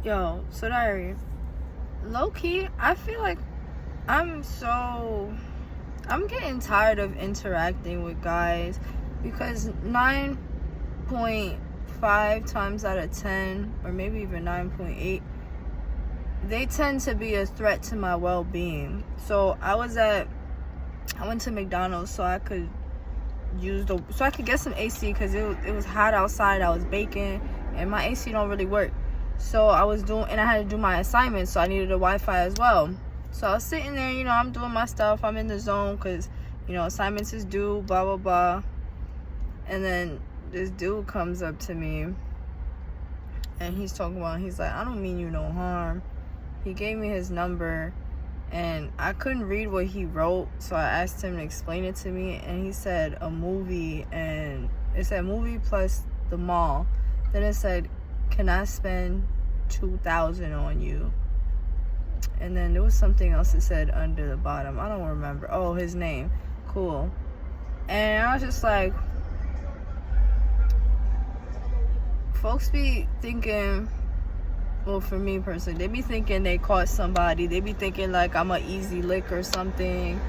Yo, so diary. Low key, I feel like I'm getting tired of interacting with guys because 9.5 times out of 10, or maybe even 9.8, they tend to be a threat to my well-being. So I went to McDonald's so I could get some AC because it was hot outside. I was baking and my AC don't really work. So I had to do my assignments, so I needed a Wi-Fi as well. So I was sitting there, I'm doing my stuff. I'm in the zone because, assignments is due, blah, blah, blah. And then this dude comes up to me and he's like, I don't mean you no harm. He gave me his number and I couldn't read what he wrote, so I asked him to explain it to me, and he said a movie, and it said movie plus the mall. Then it said, can I spend $2,000 on you? And then there was something else that said under the bottom. I don't remember. Oh, his name. Cool. And I was just like, folks be thinking, well, for me personally, they be thinking they caught somebody. They be thinking like I'm an easy lick or something.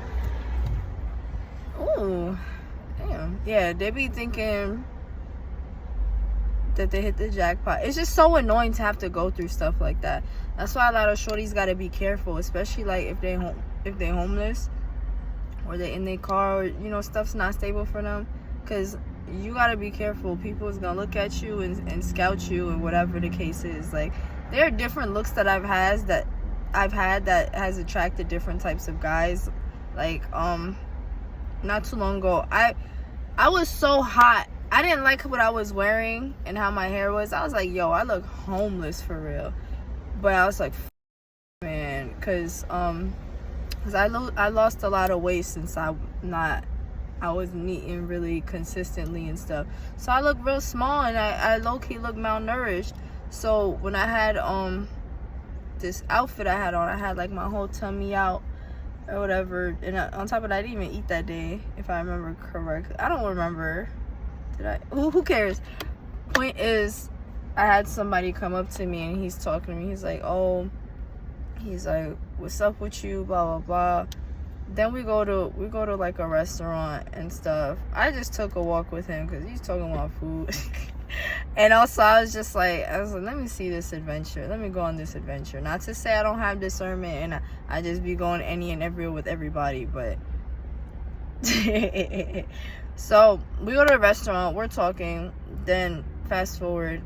Ooh, damn. Yeah, they be thinking that they hit the jackpot. It's just so annoying to have to go through stuff like that. That's why a lot of shorties gotta be careful, especially like if they homeless or they in their car, or stuff's not stable for them, because you gotta be careful. People is gonna look at you and scout you, and whatever the case is. Like, there are different looks that I've had that has attracted different types of guys. Like, not too long ago, I was so hot. I didn't like what I was wearing and how my hair was. I was like, yo, I look homeless for real. But I was like, man, because I lost a lot of weight since I wasn't eating really consistently and stuff. So I look real small, and I low-key look malnourished. So when I had this outfit I had like my whole tummy out or whatever. And on top of that, I didn't even eat that day, if I remember correctly. I don't remember. Did I? Who cares? Point is, I had somebody come up to me and he's talking to me. He's like, what's up with you? Blah, blah, blah. Then we go to like a restaurant and stuff. I just took a walk with him because he's talking about food. And also I was like, let me see this adventure. Let me go on this adventure. Not to say I don't have discernment and I just be going any and everywhere with everybody, but so we go to a restaurant, we're talking, then fast forward,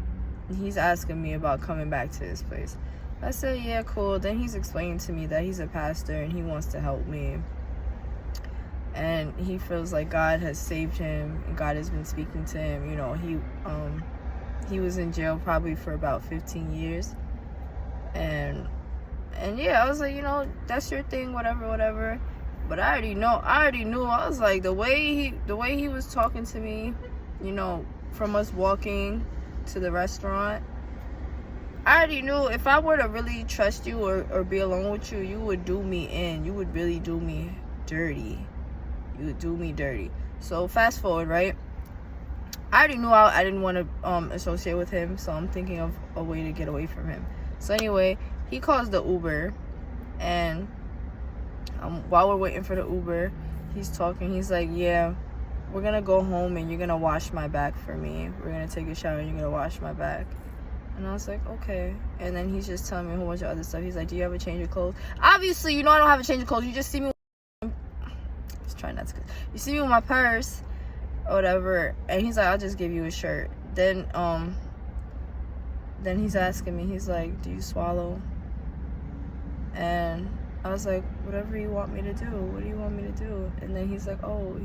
he's asking me about coming back to this place. I said, yeah, cool. Then he's explaining to me that he's a pastor and he wants to help me. And he feels like God has saved him and God has been speaking to him. He was in jail probably for about 15 years. And yeah, I was like, that's your thing, whatever. But I already knew. I was like, the way he was talking to me, from us walking to the restaurant, I already knew if I were to really trust you or be alone with you, you would do me in. You would really do me dirty. You would do me dirty. So fast forward, right? I already knew I didn't want to associate with him, so I'm thinking of a way to get away from him. So anyway, he calls the Uber, and while we're waiting for the Uber, he's talking. He's like, yeah, we're going to go home and you're going to wash my back for me. We're going to take a shower and you're going to wash my back. And I was like, okay. And then he's just telling me a whole bunch of other stuff. He's like, do you have a change of clothes? Obviously, I don't have a change of clothes. You just see me. Just trying not to. You see me with my purse or whatever. And he's like, I'll just give you a shirt. Then he's asking me, he's like, do you swallow? And I was like, whatever you want me to do. What do you want me to do? And then he's like, oh,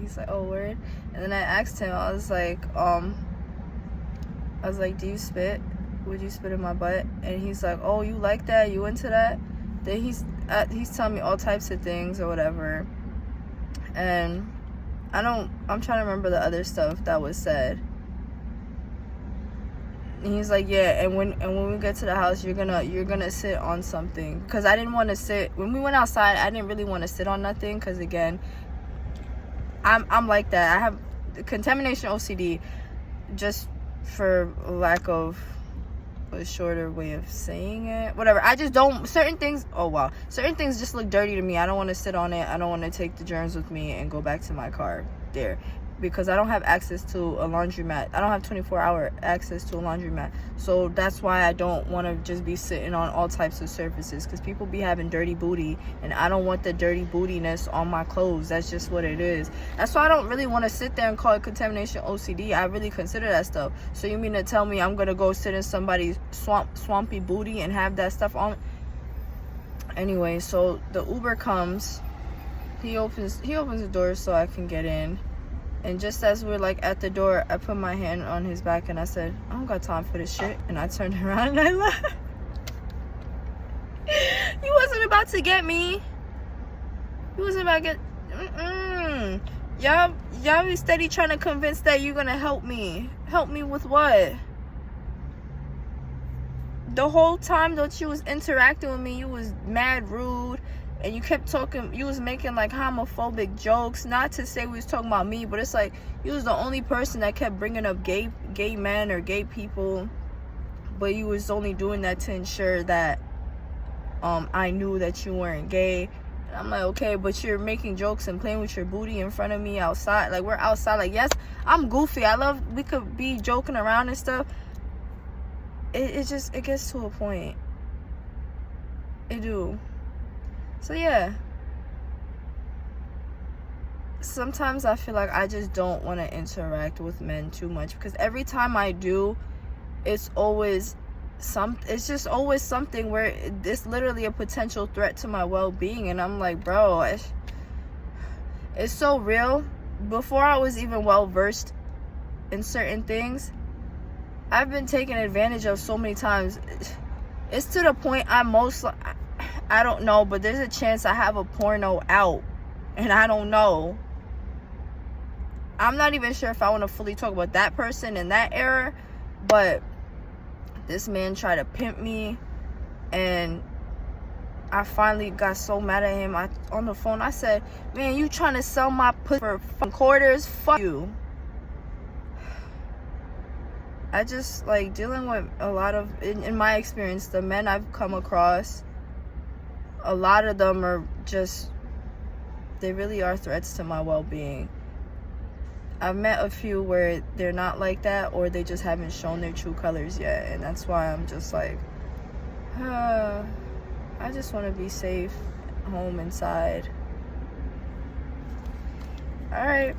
word. And then I asked him, I was like, do you spit? Would you spit in my butt? And he's like, oh, you like that? You into that? Then he's telling me all types of things or whatever. And I'm trying to remember the other stuff that was said. And he's like, yeah, and when we get to the house, you're gonna sit on something. Because I didn't want to sit. When we went outside, I didn't really want to sit on nothing. Because, again, I'm like that. I have contamination OCD, just for lack of a shorter way of saying it. Whatever. I just don't, certain things, oh wow, certain things just look dirty to me. I don't want to sit on it. I don't want to take the germs with me and go back to my car there, because I don't have access to a laundromat. I don't have 24-hour access to a laundromat. So that's why I don't want to just be sitting on all types of surfaces, because people be having dirty booty, and I don't want the dirty bootiness on my clothes. That's just what it is. That's why I don't really want to sit there and call it contamination OCD. I really consider that stuff. So you mean to tell me I'm gonna go sit in somebody's swampy booty and have that stuff on? Anyway, so the Uber comes. He opens the door so I can get in. And just as we're like at the door, I put my hand on his back and I said, I don't got time for this shit. And I turned around and I left. He wasn't about to get me. He wasn't about to get... Y'all be steady trying to convince that you're gonna help me. Help me with what? The whole time that you was interacting with me, you was mad rude. And you kept talking, you was making like homophobic jokes. Not to say we was talking about me, but it's like you was the only person that kept bringing up gay men or gay people. But you was only doing that to ensure that I knew that you weren't gay. And I'm like, okay, but you're making jokes and playing with your booty in front of me outside. Like, we're outside. Like, yes, I'm goofy. We could be joking around and stuff. It gets to a point. It do. So yeah, sometimes I feel like I just don't want to interact with men too much, because every time I do, it's just always something where it's literally a potential threat to my well-being. And I'm like, bro, it's so real. Before I was even well versed in certain things, I've been taken advantage of so many times. It's to the point I don't know, but there's a chance I have a porno out and I don't know. I'm not even sure if I want to fully talk about that person in that era, but this man tried to pimp me, and I finally got so mad at him. On the phone, I said, man, you trying to sell my pussy for quarters? Fuck you. I just like dealing with a lot of, in my experience, the men I've come across, a lot of them are just, they really are threats to my well-being. I've met a few where they're not like that, or they just haven't shown their true colors yet. And that's why I'm just like, I just want to be safe home inside. All right.